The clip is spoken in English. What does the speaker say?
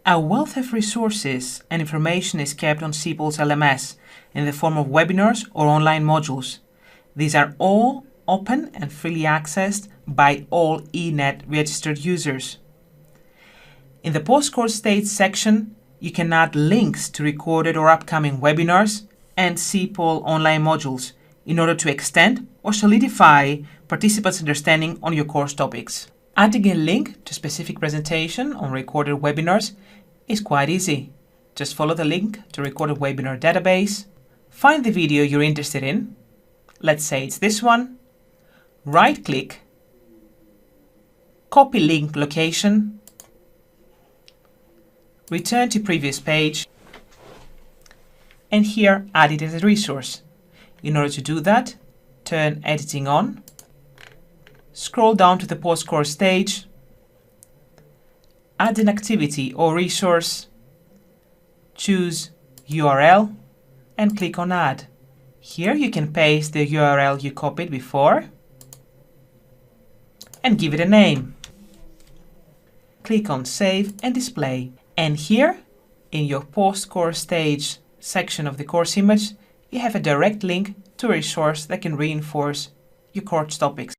A wealth of resources and information is kept on CEPOL's LMS in the form of webinars or online modules. These are all open and freely accessed by all eNet registered users. In the post-course stage section, you can add links to recorded or upcoming webinars and CEPOL online modules in order to extend or solidify participants' understanding on your course topics. Adding a link to a specific presentation on recorded webinars is quite easy. Just follow the link to recorded webinar database, find the video you're interested in, let's say it's this one, right-click, copy link location, return to previous page, and here add it as a resource. In order to do that, turn editing on, scroll down to the post-course stage, add an activity or resource, choose URL, and click on Add. Here you can paste the URL you copied before and give it a name. Click on Save and Display. And here, in your post-course stage section of the course image, you have a direct link to a resource that can reinforce your course topics.